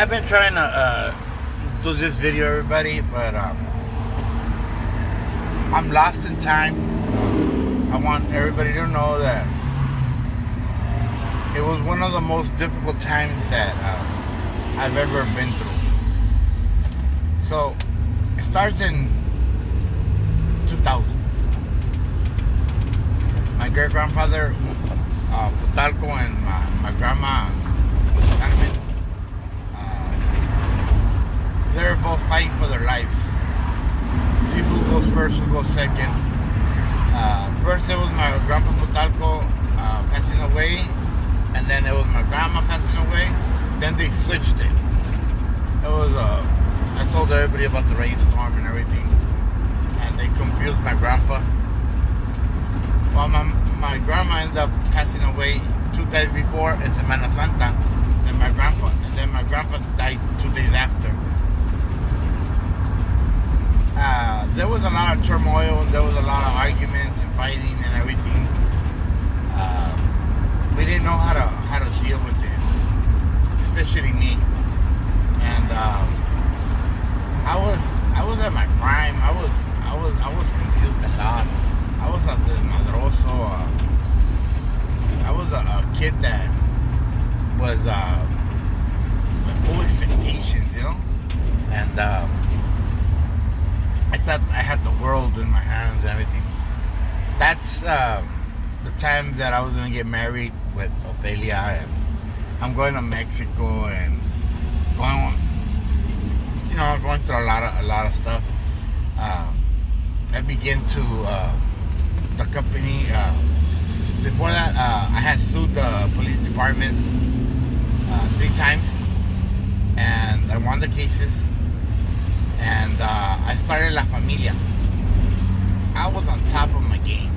I've been trying to do this video, everybody, but I'm lost in time. I want everybody to know that it was one of the most difficult times that I've ever been through. So, it starts in 2000. My great-grandfather, Putalco, and my grandma, Carmen, they were both fighting for their lives. See who goes first, who goes second. First it was my grandpa Putalco passing away, and then it was my grandma passing away. Then they switched it. It was I told everybody about the rainstorm and everything, and they confused my grandpa. Well, my grandma ended up passing away 2 days before in Semana Santa than my grandpa, and then my grandpa died 2 days after. There was a lot of turmoil, and there was a lot of arguments and fighting and everything. We didn't know how to deal with it, especially me. And I was at my prime. I was confused and lost. I was a desmadroso. I was a kid that was full expectations, you know, and I thought I had the world in my hands and everything. That's the time that I was gonna get married with Ofelia, and I'm going to Mexico and going through a lot of stuff. I began to the company. Before that, I had sued the police departments 3 times, and I won the cases. And I started La Familia. I was on top of my game.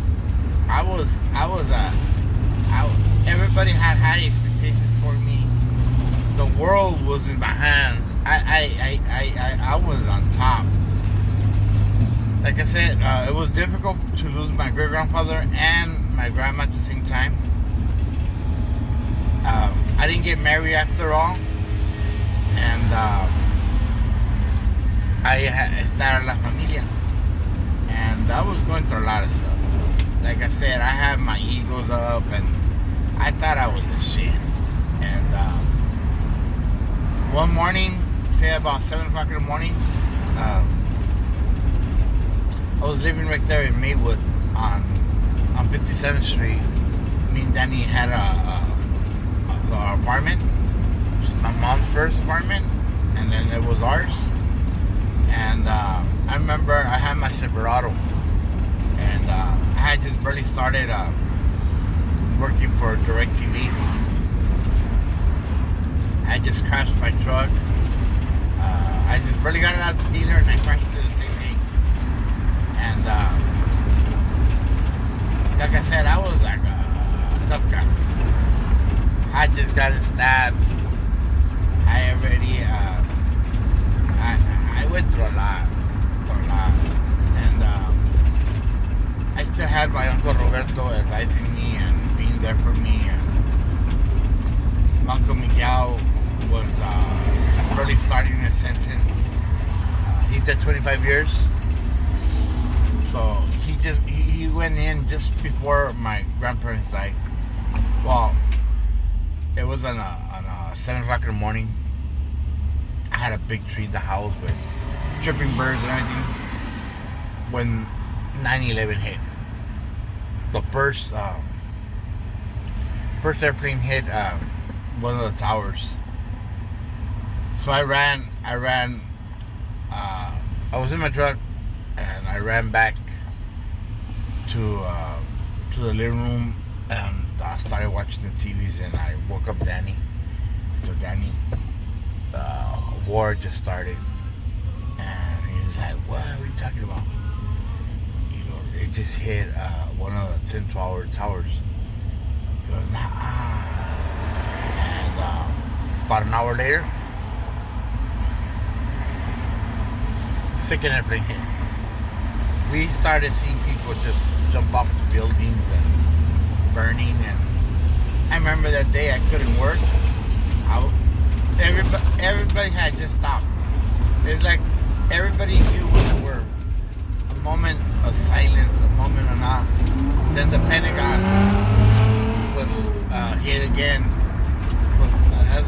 Everybody had high expectations for me. The world was in my hands. I was on top. Like I said, it was difficult to lose my great-grandfather and my grandma at the same time. I didn't get married after all. And I started La Familia. And I was going through a lot of stuff. Like I said, I had my egos up, and I thought I was the shit. And one morning, say about 7 o'clock in the morning, I was living right there in Maywood on 57th Street. Me and Danny had our apartment. My mom's first apartment, and then it was ours. And I remember I had my Silverado, and I had just barely started working for DirecTV. I just crashed my truck. I just barely got it out of the dealer, and I crashed it the same day. And like I said, I was like a tough guy. I just got stabbed. I already I went through a lot, and I still had my Uncle Roberto advising me and being there for me, and Uncle Miguel was really starting his sentence. He did 25 years, so he went in just before my grandparents died. Well, it was on a 7 o'clock in the morning. I had a big tree in the house with chirping birds and everything when 9/11 hit. The first airplane hit one of the towers. So I ran. I was in my truck, and I ran back to the living room, and I started watching the TVs, and I woke up Danny. So Danny, war just started, and he was like, "What are you talking about?" He goes, "They just hit one of the 10-tower towers." He goes, "Nah." And about an hour later, second airplane hit. We started seeing people just jump off the buildings and burning, and I remember that day I couldn't work. Everybody everybody had just stopped. It's like everybody knew we were. A moment of silence, a moment of not. Then the Pentagon was hit again with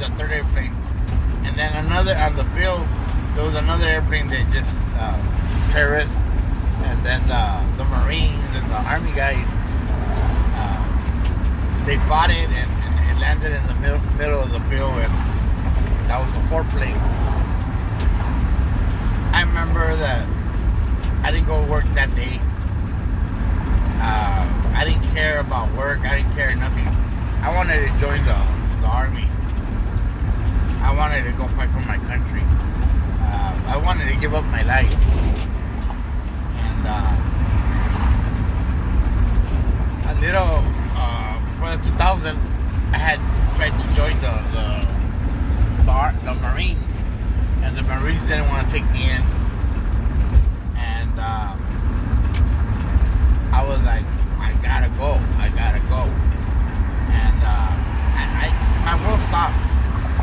the third airplane. And then another on the field, there was another airplane that just terrorist. And then the Marines and the Army guys, they fought it, and it landed in the middle of the field, and that was the fourth plane. I remember that I didn't go to work that day. I didn't care about work. I didn't care nothing. I wanted to join the Army. I wanted to go fight for my country. I wanted to give up my life. And a little, for the 2000, I had tried to join the Marines. And the Marines didn't want to take me in. And I was like, I gotta go. And my world stopped.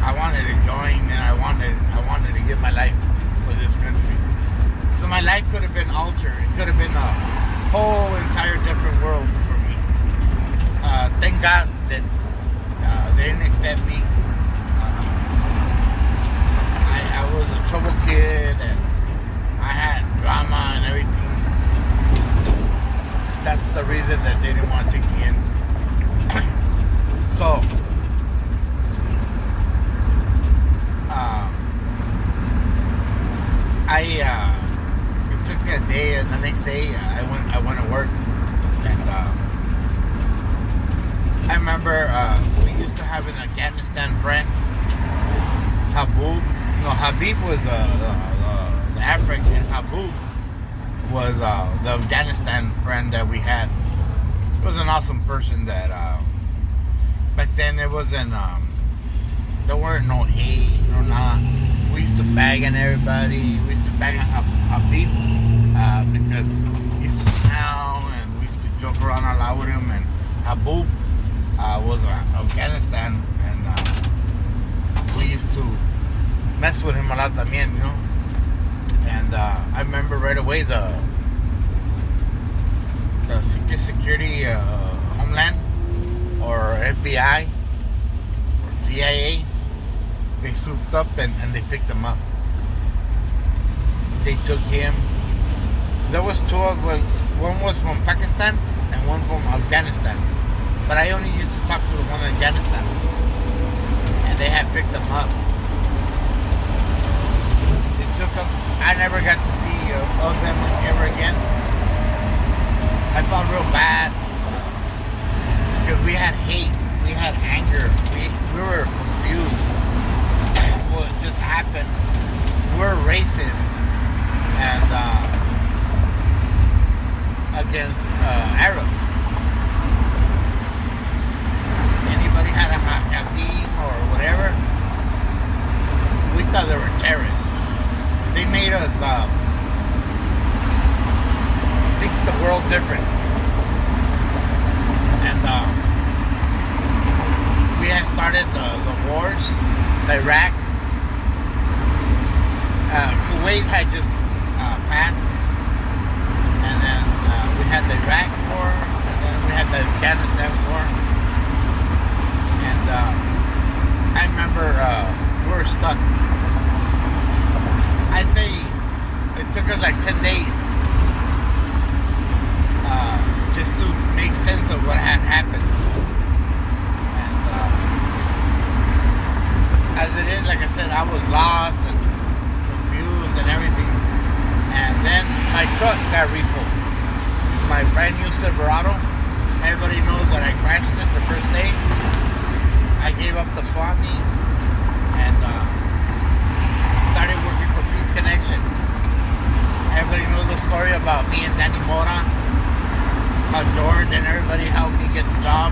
I wanted to join, and I wanted to give my life for this country. So my life could have been altered. It could have been a whole entire different world for me. Thank God that they didn't accept me. I was a trouble kid, and I had drama and everything. That's the reason that they didn't want to take me in. So, it took me a day, and the next day I went to work, and I remember we used to have an Afghanistan friend, Habib. No, Habib was the African. Habib was the Afghanistan friend that we had. He was an awesome person that back then there wasn't there weren't no hate, no nah. We used to bag on everybody. We used to bag on Habib because he used to smile, and we used to joke around a lot with him. And Habib was Afghanistan, and we used to mess with him a lot también, you know. And I remember right away the security Homeland or FBI or CIA, they swooped up and they picked him up. They took him. There was two of them. One was from Pakistan and one from Afghanistan. But I only used to talk to the one in Afghanistan. And they had picked him up. They took him. I never got to see of them ever again. I felt real bad because we had hate, we had anger, we were confused. What just happened? We're racist and against Arabs. Anybody had a Habib or whatever, we thought they were terrorists. They made us think the world different. And we had started the wars, Iraq. Kuwait had just passed. And then we had the Iraq war, and then we had the Afghanistan war. And I remember we were stuck. I say it took us like 10 days just to make sense of what had happened. And as it is, like I said, I was lost and confused and everything. And then my truck got repoed. My brand new Silverado. Everybody knows that I crashed it the first day. I gave up the SWAT meet and started working for Peace Connection. Everybody knows the story about me and Danny Mora, how George and everybody helped me get the job.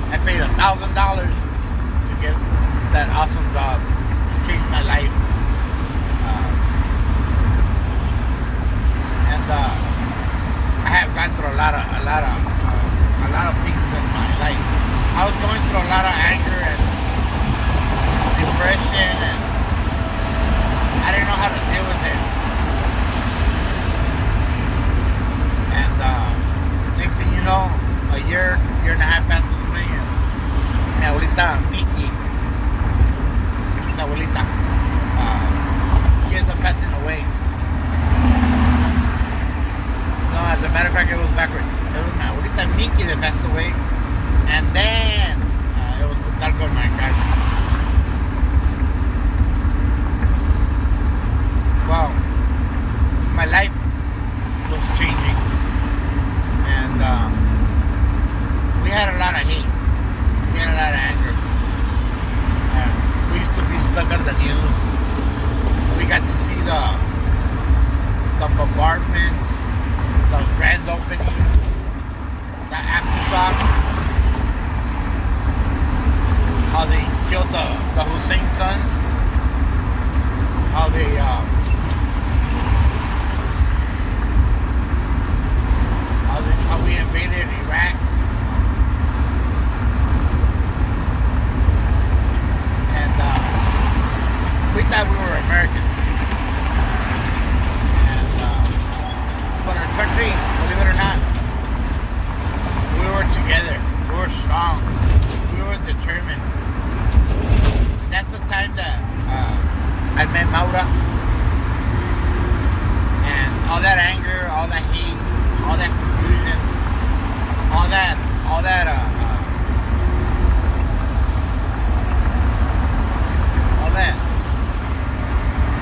I paid $1,000 to get that awesome job to change my life. And I have gone through a lot of things in my life. I was going through a lot of anger and depression and stuck on the news. We got to see the bombardments, the grand openings, the aftershocks, how they killed the Hussein sons, how they how we invaded Iraq. And we thought we were Americans. And but our country, believe it or not, we were together. We were strong. We were determined. And that's the time that I met Maura. And all that anger, all that hate, all that confusion, all that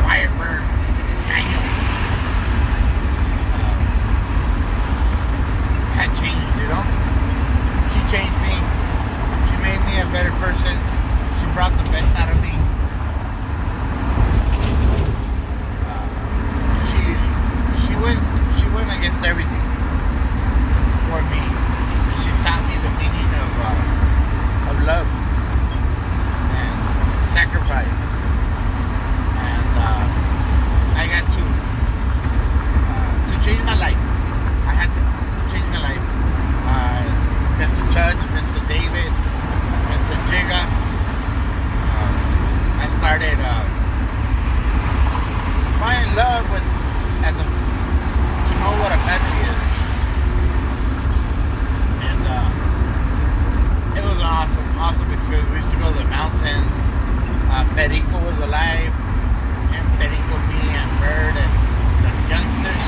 fire burn, anger, had changed, you know? She changed me. She made me a better person. She brought the best out of me. She went against everything for me. She taught me the meaning of love and sacrifice. And I got to change my life. I had to change my life. Mr. Touch, Mr. David, Mr. Jigga. I started falling in love with to know what a family is. And it was an awesome experience. We used to go to the mountains. Perico was alive, and Perico, me, and Bird, and the youngsters.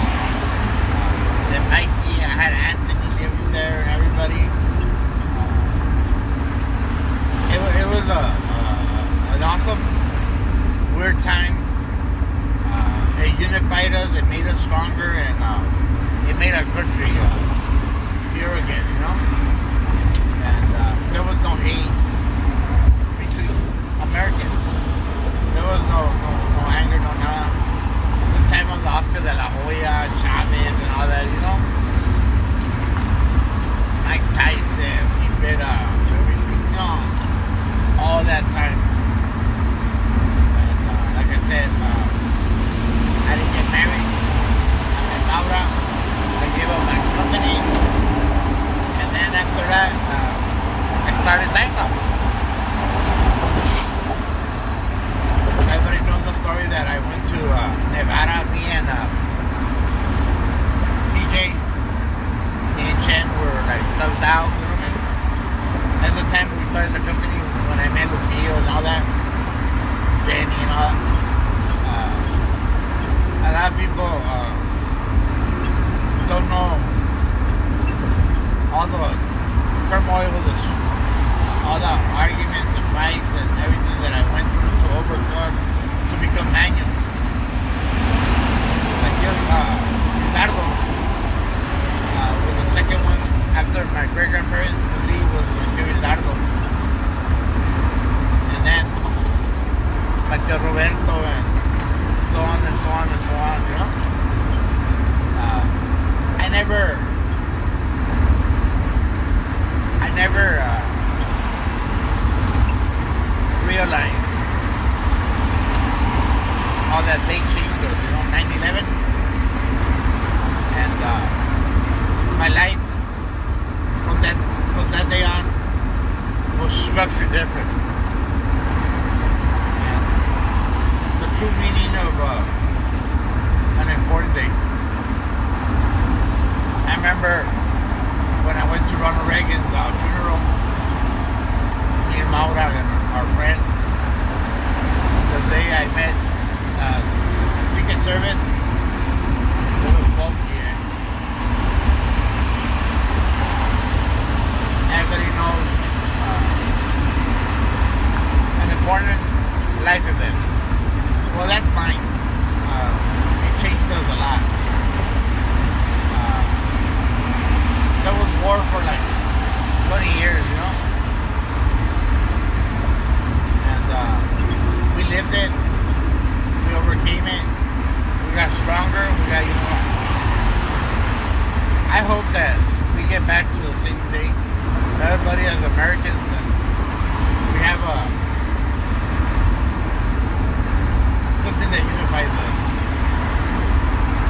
Then Mikey, I had Anthony living there, and everybody. It was an awesome, weird time. It unified us, it made us stronger, and it made our country pure again, you know? And there was no hate between Americans. There was no anger, no nada. The time of the Oscar de la Hoya, Chavez, and all that, you know? Mike Tyson, Rivera, everything, you know? All that time. And like I said, I didn't get married. I met Laura. I gave up my company. And then after that, I started Dango. Everybody knows the story that I went to Nevada. Me and TJ, me and Chen were like thugged out. You know what I mean? That's the time we started the company, when I met Lupillo and all that. Jenny and all that. A lot of people don't know all the turmoil, all the arguments and fights and everything that I went through to overcome to become manual. Like Ricardo was the second one after my great grandparents to leave was Ricardo, and then like Roberto and so on and so on and so on, you know? I never realized how that day changed us, you know, 9/11. And my life from that day on was structured different. The true meaning of an important day. I remember when I went to Ronald Reagan's funeral, me and Maura and our friend, the day I met Secret Service, it was funky. Everybody knows an important life event. Well, that's mine. It changed us a lot. There was war for like 20 years, you know? And we lived get back to the same thing. Everybody as Americans, and we have something that unifies us.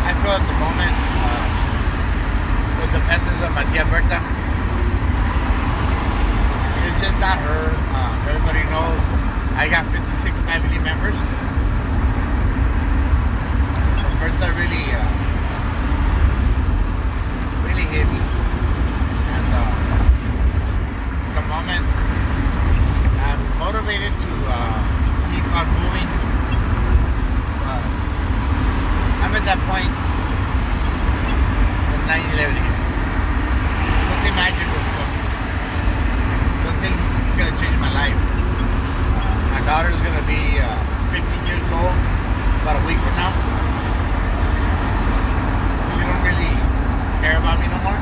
I feel at the moment with the passing of my tia Berta, it's just not her. Everybody knows I got 56 family members. Berta really hit me, and at the moment I'm motivated to keep on moving. I'm at that point when 9/11 hit. Something magical is coming. Something is going to change my life. My daughter is going to be 15 years old about a week from now. She don't really care about me no more.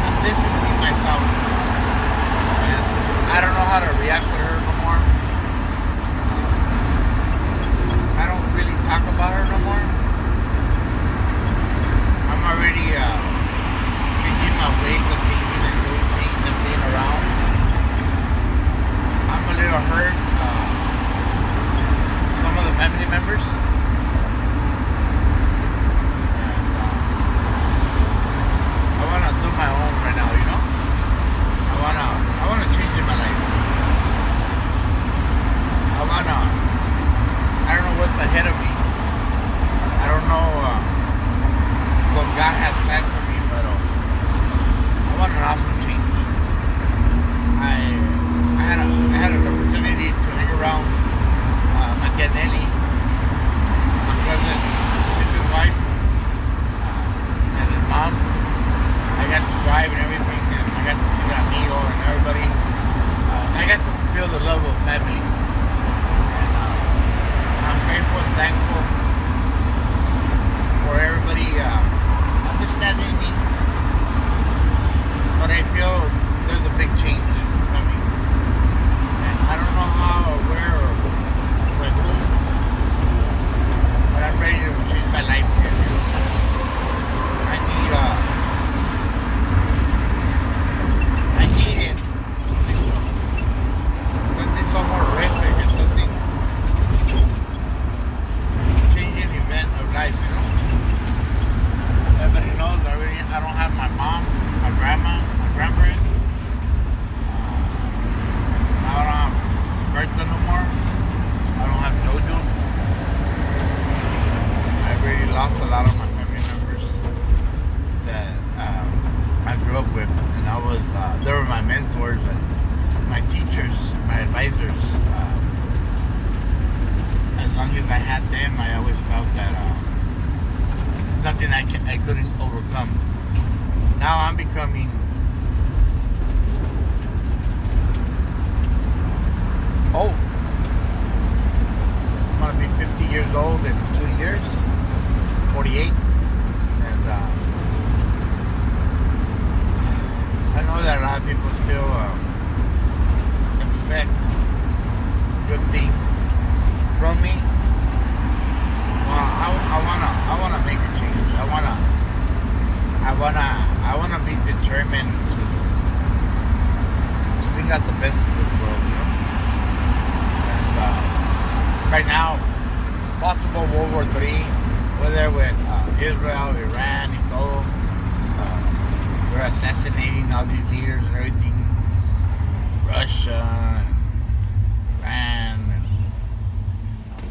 I'm distancing myself, and I don't know how to react with her no more. I don't really talk about her no more. I'm already changing my ways of thinking and doing things and being around. I'm a little hurt. Some of the family members. My own right now, you know. I wanna change in my life. I don't know what's ahead of me. I don't know what God has planned for me, but I want an awesome change. I had an opportunity to hang around my tia Nelly, my cousin, his wife, and his mom. I got to drive and everything, and I got to see Ramiro and everybody. I got to feel the love of family. And I'm grateful and thankful for everybody understanding me. But I feel there's a big change coming. And I don't know how or where or with who, but I'm ready to change my life here. I need something so horrific and something changing event of life, you know. Everybody knows I don't have my mom, my grandma, my grandparents. I don't have Berta no more. I don't have Jojo. I really lost a lot of my family members that I grew up with, and they were my mentors and my teachers, my advisors. As long as I had them, I always felt that it's nothing I couldn't overcome. Now I'm becoming old. I'm gonna be 50 years old in 2 years, 48, and I know that a lot of people still expect good things from me. Well, I wanna make a change. I wanna be determined to bring out the best of this world, you know. And right now, possible World War III, whether with Israel, Iran, and all. They're assassinating all these leaders and everything. Russia, and Iran, and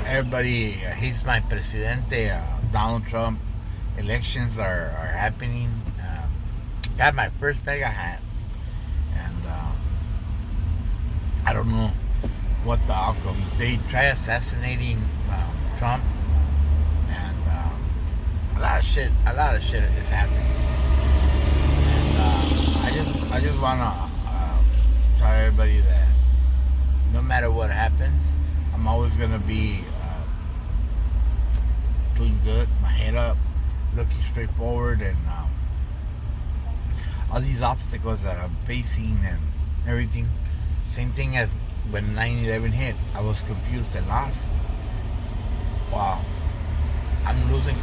everybody hates my presidente, Donald Trump. Elections are happening. Got my first mega hat, and I don't know what the outcome. They try assassinating Trump, and a lot of shit is happening. And I just wanna tell everybody that no matter what happens, I'm always gonna be doing good, my head up, looking straight forward, and all these obstacles that I'm facing and everything. Same thing as when 9/11 hit. I was confused and lost. Wow, I'm losing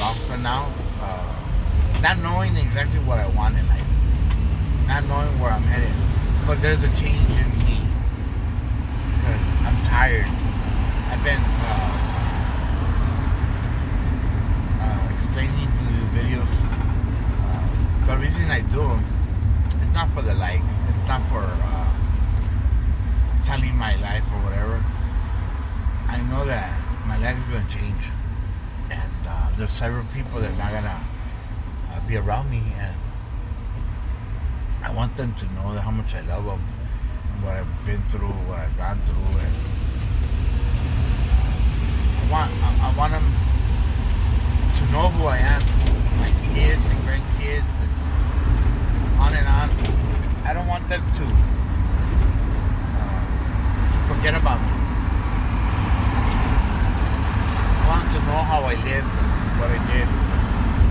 lost for now. not knowing exactly what I want in life, not knowing where I'm headed. But there's a change in me because I'm tired. I've been explaining through these videos. The reason I do them, it's not for the likes. It's not for telling my life or whatever. I know that my life is going to change, and there's several people that are not gonna be around me, and I want them to know that how much I love them, and what I've been through, what I've gone through, and I want them to know who I am, my kids, my grandkids, and on and on. I don't want them to forget about me. I want them to know how I lived, what I did.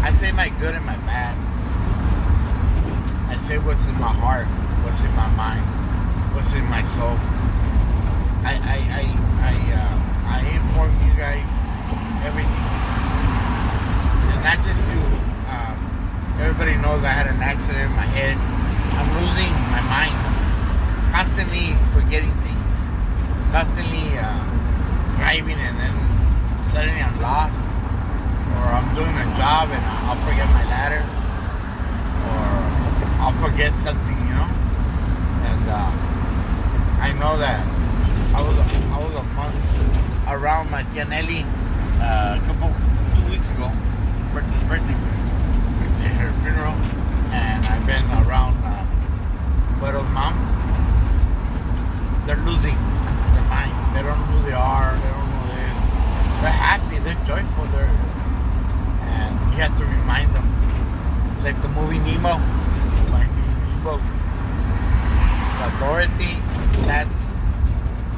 I say my good and my bad. I say what's in my heart, what's in my mind, what's in my soul. I inform you guys everything, and not just you. Everybody knows I had an accident in my head. I'm losing my mind, constantly forgetting things, constantly driving, and then suddenly I'm lost, or I'm doing a job and I'll forget my ladder, or I'll forget something, and I know that I was a month around my tia Nelly a couple 2 weeks ago, birthday, her funeral, and I've been around Buero's mom. They're losing their mind. They don't know who they are. They don't know this. They're happy. They're joyful. And you have to remind them, like the movie Nemo. Authority.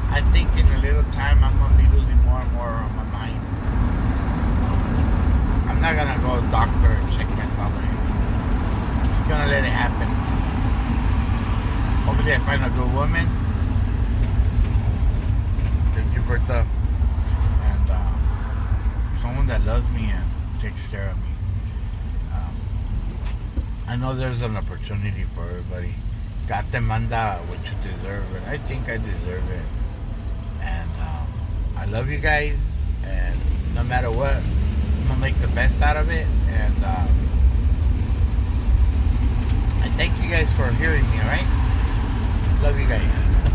I think in a little time I'm gonna be losing more and more on my mind. I'm not gonna go to the doctor and check myself or anything. I'm just gonna let it happen. Hopefully I find a good woman. Thank you, Bertha. And someone that loves me and takes care of me. I know there's an opportunity for everybody. God te manda what you deserve, and I think I deserve it. And I love you guys, and no matter what, I'm gonna make the best out of it. And I thank you guys for hearing me. All right, love you guys.